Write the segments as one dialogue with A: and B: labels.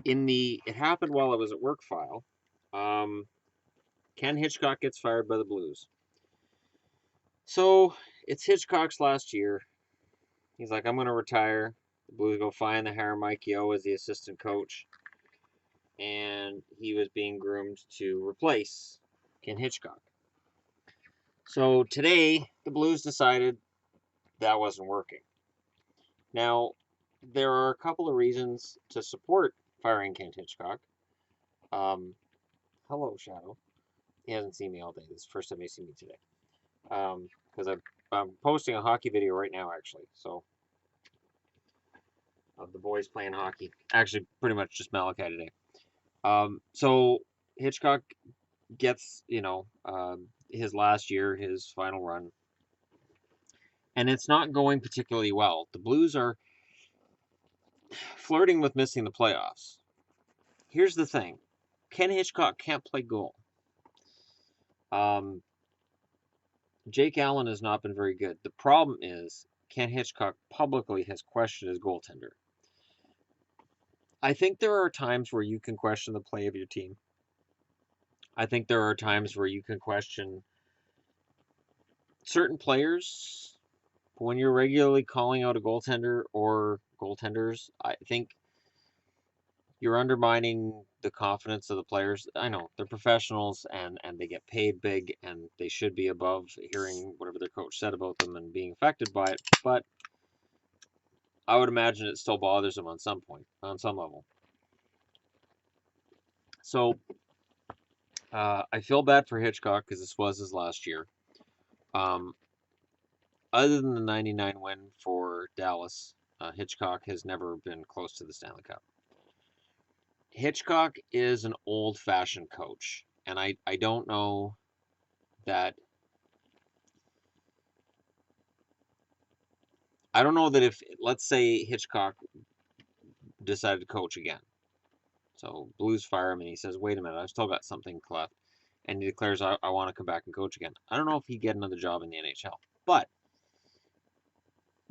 A: it happened while I was at work file. Um, Ken Hitchcock gets fired by the Blues. So it's Hitchcock's last year. He's like, I'm going to retire. The Blues go find the hire Mike Yeo as the assistant coach. And he was being groomed to replace Ken Hitchcock. So today, the Blues decided that wasn't working. Now, there are a couple of reasons to support firing Ken Hitchcock. Um, hello, Shadow. He hasn't seen me all day. This is the first time he's seen me today. Because I'm posting a hockey video right now, actually. So, of the boys playing hockey. Actually, pretty much just Malachi today. So Hitchcock gets, his last year, his final run, and it's not going particularly well. The Blues are flirting with missing the playoffs. Here's the thing: Ken Hitchcock can't play goal. Um, Jake Allen has not been very good. The problem is Ken Hitchcock publicly has questioned his goaltender. I think there are times where you can question the play of your team. I think there are times where you can question certain players. When you're regularly calling out a goaltender or goaltenders, I think you're undermining the confidence of the players. I know they're professionals and they get paid big and they should be above hearing whatever their coach said about them and being affected by it, but I would imagine it still bothers them on some point, on some level. So I feel bad for Hitchcock because this was his last year. Um, Other than the 99 win for Dallas, Hitchcock has never been close to the Stanley Cup. Hitchcock is an old-fashioned coach, and I don't know that if, let's say, Hitchcock decided to coach again. So Blues fire him, and he says, "Wait a minute, I've still got something left," and he declares, "I want to come back and coach again." I don't know if he'd get another job in the NHL, but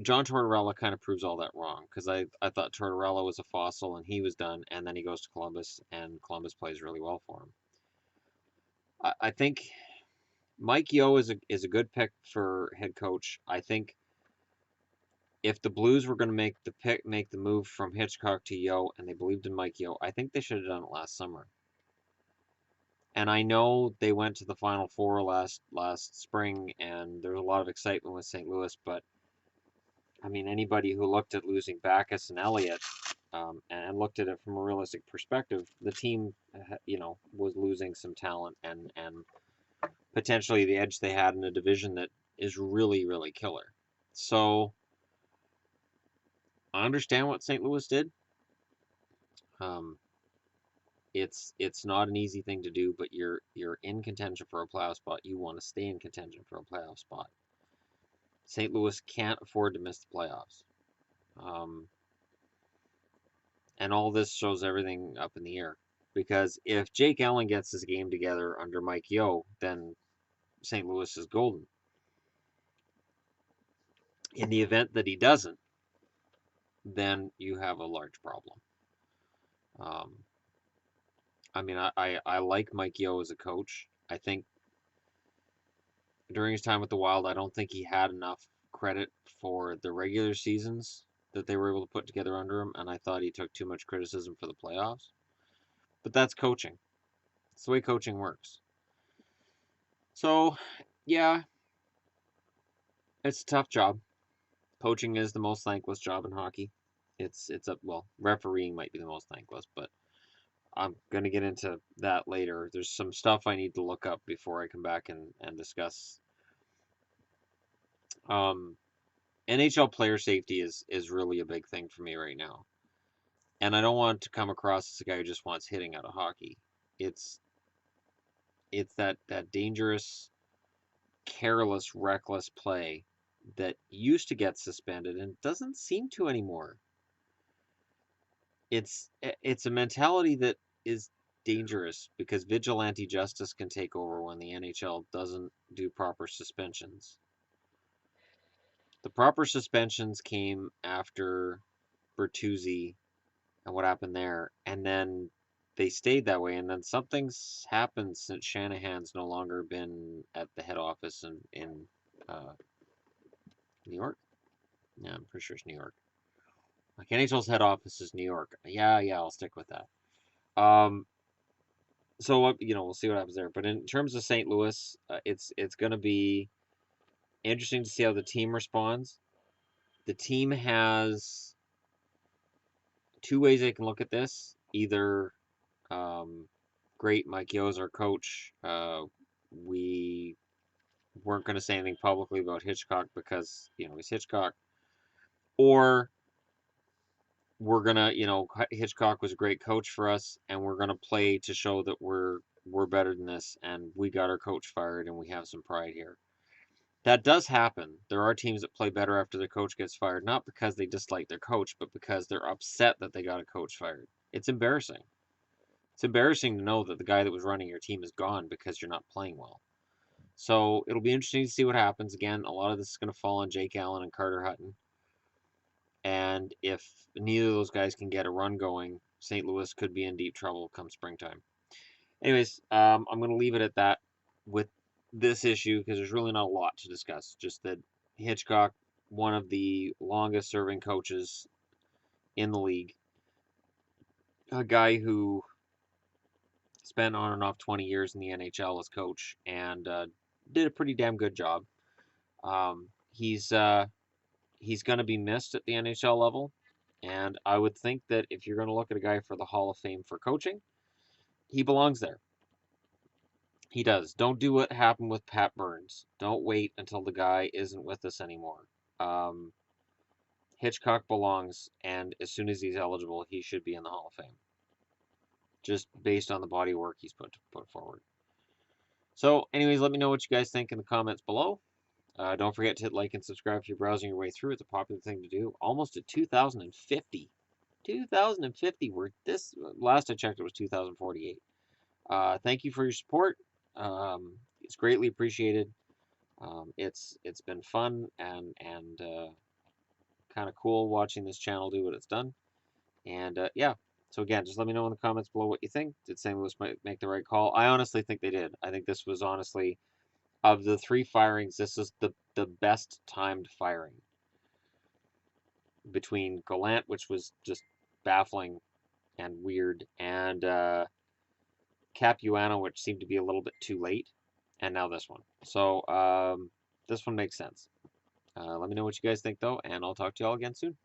A: John Tortorella kind of proves all that wrong because I thought Tortorella was a fossil and he was done, and then he goes to Columbus and Columbus plays really well for him. I think Mike Yeo is a good pick for head coach. I think if the Blues were going to make the move from Hitchcock to Yeo and they believed in Mike Yeo, I think they should have done it last summer. And I know they went to the Final Four last spring, and there was a lot of excitement with St. Louis, but I mean, anybody who looked at losing Backes and Elliott and looked at it from a realistic perspective, the team, was losing some talent and potentially the edge they had in a division that is really, really killer. So I understand what St. Louis did. Um, it's not an easy thing to do, but you're in contention for a playoff spot. You want to stay in contention for a playoff spot. St. Louis can't afford to miss the playoffs. Um, and all this shows everything up in the air. Because if Jake Allen gets his game together under Mike Yeo, then St. Louis is golden. In the event that he doesn't, then you have a large problem. Um, I mean, I like Mike Yeo as a coach. I think during his time with the Wild, I don't think he had enough credit for the regular seasons that they were able to put together under him, and I thought he took too much criticism for the playoffs. But that's coaching. It's the way coaching works. So, yeah, it's a tough job. Coaching is the most thankless job in hockey. It's a well, refereeing might be the most thankless, but I'm gonna get into that later. There's some stuff I need to look up before I come back and discuss. Um, NHL player safety is really a big thing for me right now, and I don't want to come across as a guy who just wants hitting out of hockey. It's it's that dangerous, careless, reckless play that used to get suspended and doesn't seem to anymore. It's a mentality that is dangerous because vigilante justice can take over when the NHL doesn't do proper suspensions. The proper suspensions came after Bertuzzi and what happened there. And then they stayed that way. And then something's happened since Shanahan's no longer been at the head office in uh, New York. Yeah, I'm pretty sure it's New York. Like NHL's head office is New York. Yeah, I'll stick with that. Um, so we'll see what happens there. But in terms of St. Louis, it's going to be interesting to see how the team responds. The team has two ways they can look at this. Either great, Mike Yo's our coach. We weren't going to say anything publicly about Hitchcock because he's Hitchcock, or we're gonna, Hitchcock was a great coach for us, and we're gonna play to show that we're better than this, and we got our coach fired, and we have some pride here. That does happen. There are teams that play better after their coach gets fired, not because they dislike their coach, but because they're upset that they got a coach fired. It's embarrassing. It's embarrassing to know that the guy that was running your team is gone because you're not playing well. So it'll be interesting to see what happens. Again, a lot of this is going to fall on Jake Allen and Carter Hutton. And if neither of those guys can get a run going, St. Louis could be in deep trouble come springtime. Anyways, I'm going to leave it at that with this issue because there's really not a lot to discuss. Just that Hitchcock, one of the longest serving coaches in the league, a guy who spent on and off 20 years in the NHL as coach and did a pretty damn good job. He's going to be missed at the NHL level, and I would think that if you're going to look at a guy for the Hall of Fame for coaching, he belongs there. He does. Don't do what happened with Pat Burns. Don't wait until the guy isn't with us anymore. Um, Hitchcock belongs, and as soon as he's eligible, he should be in the Hall of Fame, just based on the body of work he's put forward. So, anyways, let me know what you guys think in the comments below. Don't forget to hit like and subscribe if you're browsing your way through. It's a popular thing to do. Almost at 2,050. 2,050. We're this last I checked, it was 2,048. Thank you for your support. It's greatly appreciated. It's been fun and kind of cool watching this channel do what it's done. And yeah, so again, just let me know in the comments below what you think. Did St. Louis make the right call? I honestly think they did. I think this was honestly, of the three firings, this is the best timed firing between Gallant, which was just baffling and weird, and Capuano, which seemed to be a little bit too late, and now this one. So this one makes sense. Let me know what you guys think, though, and I'll talk to y'all again soon.